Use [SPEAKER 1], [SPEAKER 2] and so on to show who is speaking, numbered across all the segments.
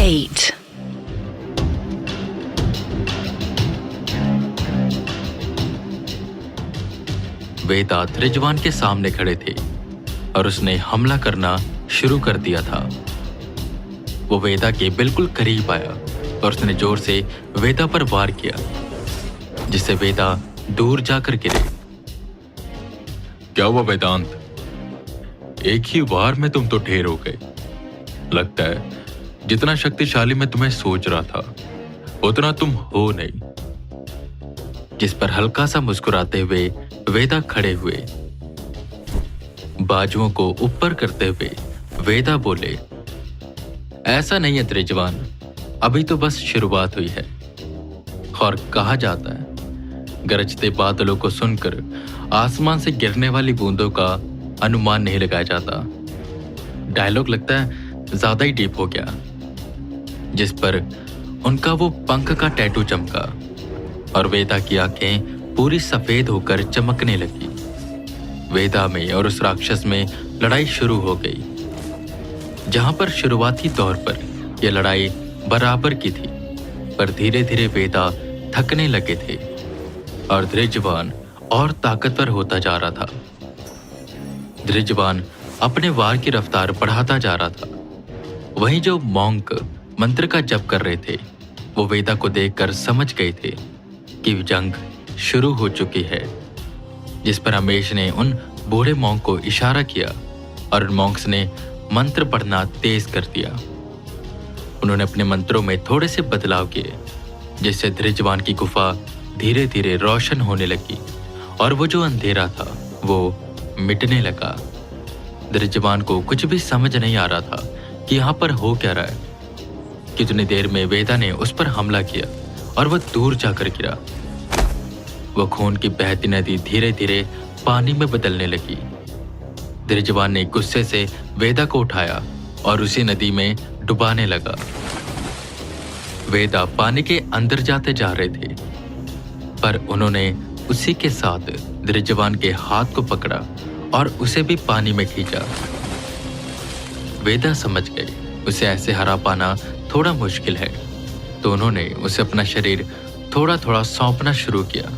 [SPEAKER 1] 8.
[SPEAKER 2] वेदा त्रिजवान के सामने खड़े थे और उसने हमला करना शुरू कर दिया था। वो वेदा के बिल्कुल करीब आया और उसने जोर से वेदा पर वार किया, जिससे वेदा दूर जाकर गिरे।
[SPEAKER 3] क्या हुआ वेदांत? एक ही वार में तुम तो ढेर हो गए। लगता है जितना शक्तिशाली मैं तुम्हें सोच रहा था उतना तुम हो नहीं।
[SPEAKER 2] जिस पर हल्का सा मुस्कुराते हुए वेदा खड़े हुए। बाजुओं को ऊपर करते हुए वेदा बोले, ऐसा नहीं है त्रिजवान, अभी तो बस शुरुआत हुई है। और कहा जाता है गरजते बादलों को सुनकर आसमान से गिरने वाली बूंदों का अनुमान नहीं लगाया जाता। डायलॉग लगता है ज्यादा ही डीप हो गया। जिस पर उनका वो पंख का टैटू चमका और वेदा की आंखें पूरी सफेद होकर चमकने लगी। वेदा में और उस राक्षस में लड़ाई शुरू हो गई। जहां पर शुरुआती तौर पर यह लड़ाई बराबर की थी, पर धीरे धीरे वेदा थकने लगे थे और त्रिजवान और ताकतवर होता जा रहा था। त्रिजवान अपने वार की रफ्तार बढ़ाता जा रहा था। वहीं जो मॉन्क मंत्र का जप कर रहे थे वो वेदा को देखकर समझ गए थे कि जंग शुरू हो चुकी है। जिस पर रमेश ने उन बूढ़े मॉन्क को इशारा किया और उन मॉन्क्स ने मंत्र पढ़ना तेज कर दिया। उन्होंने अपने मंत्रों में थोड़े से बदलाव किए, जिससे त्रिजवान की गुफा धीरे धीरे रोशन होने लगी और वो जो अंधेरा था वो मिटने लगा। त्रिजवान को कुछ भी समझ नहीं आ रहा था कि यहाँ पर हो क्या रहा है। कितनी देर में वेदा ने उस पर हमला किया और वह दूर जाकर गिरा। वह खून की बहती नदी धीरे धीरे पानी में बदलने लगी। त्रिजवान ने गुस्से से वेदा को उठाया और उसी नदी में डुबाने लगा। वेदा पानी के अंदर जाते जा रहे थे, पर उन्होंने उसी के साथ त्रिजवान के हाथ को पकड़ा और उसे भी पानी में खींचा। वेदा समझ गए उसे ऐसे हरा पाना थोड़ा मुश्किल है, तो उन्होंने उसे अपना शरीर थोड़ा थोड़ा सौंपना शुरू किया,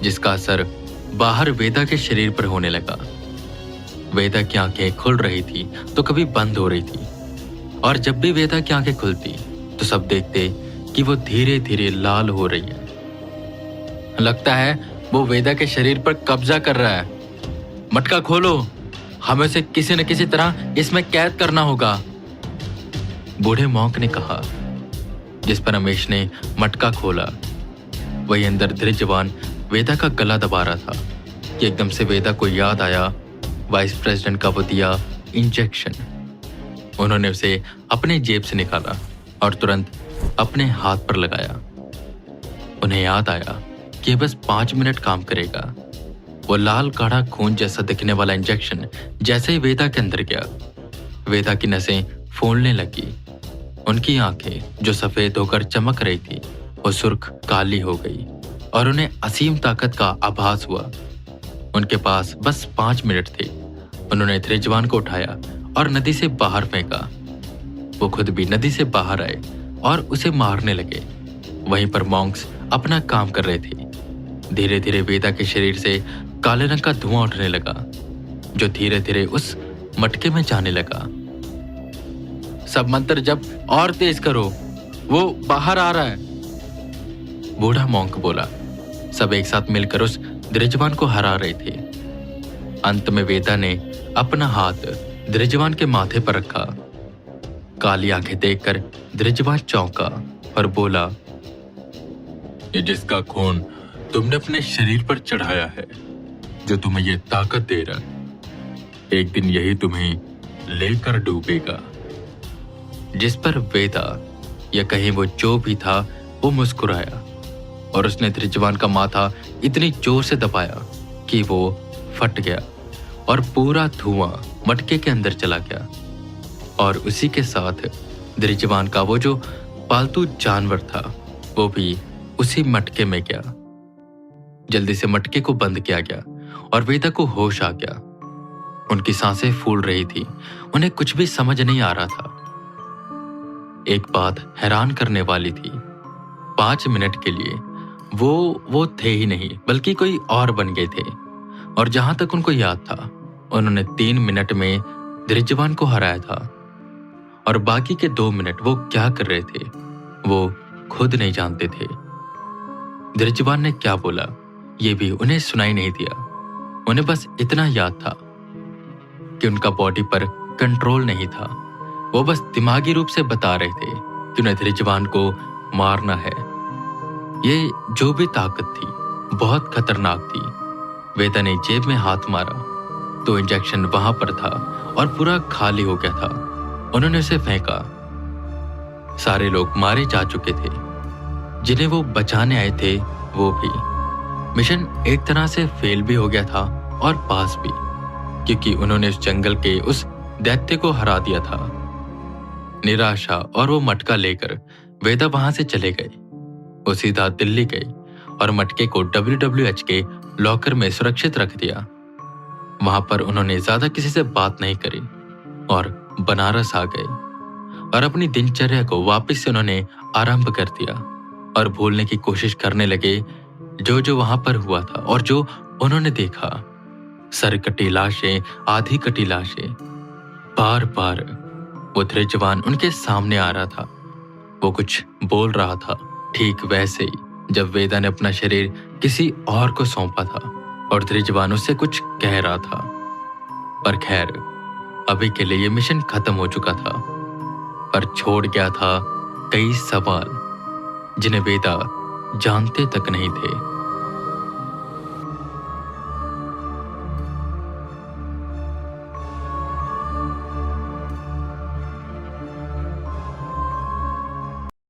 [SPEAKER 2] जिसका असर बाहर वेदा के शरीर पर होने लगा। वेदा की आंखें खुल रही थी तो कभी बंद हो रही थी, और जब भी वेदा की आंखें खुलती तो सब देखते कि वो धीरे धीरे लाल हो रही है। लगता है वो वेदा के शरीर पर कब्जा कर रहा है। मटका खोलो, हमें उसे किसी न किसी तरह इसमें कैद करना होगा, बूढ़े मॉन्क ने कहा। जिस पर रमेश ने मटका खोला। वही अंदर त्रिजवान वेदा का गला दबा रहा था कि एकदम से वेदा को याद आया वाइस प्रेसिडेंट का वो दिया इंजेक्शन। उन्होंने उसे अपने जेब से निकाला और तुरंत अपने हाथ पर लगाया। उन्हें याद आया कि बस 5 मिनट काम करेगा। वो लाल गाढ़ा खून जैसा दिखने वाला इंजेक्शन जैसे ही वेदा के अंदर गया, वेदा की नसें फूलने लगी। उनकी आंखें जो सफेद होकर चमक रही थी वो सुर्ख काली हो गई और उन्हें असीम ताकत का आभास हुआ। उनके पास बस 5 मिनट थे। उन्होंने त्रिजवान को उठाया और नदी से बाहर फेंका। वो खुद भी नदी से बाहर आए और उसे मारने लगे। वहीं पर मॉन्क्स अपना काम कर रहे थे। धीरे धीरे वेदा के शरीर से काले रंग का धुआं उठने लगा, जो धीरे धीरे उस मटके में जाने लगा। सब मंत्र जब और तेज करो, वो बाहर आ रहा है, बूढ़ा मॉन्क बोला। सब एक साथ मिलकर उस त्रिजवान को हरा रहे थे। अंत में वेदा ने अपना हाथ त्रिजवान के माथे पर रखा। काली आंखें देखकर त्रिजवान चौंका और बोला,
[SPEAKER 3] ये जिसका खून तुमने अपने शरीर पर चढ़ाया है, जो तुम्हें ये ताकत दे रहा है, एक दिन यही तुम्हें लेकर डूबेगा।
[SPEAKER 2] जिस पर वेदा या कहीं वो जो भी था वो मुस्कुराया और उसने त्रिजवान का माथा इतनी जोर से दबाया कि वो फट गया और पूरा धुआं मटके के अंदर चला गया। और उसी के साथ त्रिजवान का वो जो पालतू जानवर था वो भी उसी मटके में गया। जल्दी से मटके को बंद किया गया और वेदा को होश आ गया। उनकी सांसें फूल रही थी, उन्हें कुछ भी समझ नहीं आ रहा था। एक बात हैरान करने वाली थी। 5 मिनट के लिए वो थे ही नहीं, बल्कि कोई और बन गए थे। और जहां तक उनको याद था, उन्होंने 3 मिनट में धृजवान को हराया था। और बाकी के 2 मिनट वो क्या कर रहे थे, वो खुद नहीं जानते थे। धृजवान ने क्या बोला, ये भी उन्हें सुनाई नहीं दिया। उन्हें बस इतना याद था कि उनका बॉडी पर कंट्रोल नहीं था। वो बस दिमागी रूप से बता रहे थे कि उन्हें धृजवान को मारना है। ये जो भी ताकत थी, बहुत खतरनाक थी। वेदा ने जेब में हाथ मारा तो इंजेक्शन वहां पर था और पूरा खाली हो गया था। उन्होंने उसे फेंका। सारे लोग मारे जा चुके थे, जिन्हें वो बचाने आए थे वो भी। मिशन एक तरह से फेल भी हो गया था और पास भी, क्योंकि उन्होंने उस जंगल के उस दैत्य को हरा दिया था। निराशा और वो मटका लेकर वेदा वहां से चले गए। वो सीधा दिल्ली गए और मटके को WWH के लॉकर में सुरक्षित रख दिया। वहां पर उन्होंने ज्यादा किसी से बात नहीं करी और बनारस आ गए और अपनी दिनचर्या को वापस से उन्होंने आरंभ कर दिया और भूलने की कोशिश करने लगे जो वहां पर हुआ था और जो उन्होंने देखा। सर कटी लाशें, आधी कटी लाशें। बार बार वो धृजवान उनके सामने आ रहा था। वो कुछ बोल रहा था, ठीक वैसे ही जब वेदा ने अपना शरीर किसी और को सौंपा था और धृजवान उससे कुछ कह रहा था। पर खैर, अभी के लिए ये मिशन खत्म हो चुका था, पर छोड़ गया था कई सवाल जिन्हें वेदा जानते तक नहीं थे।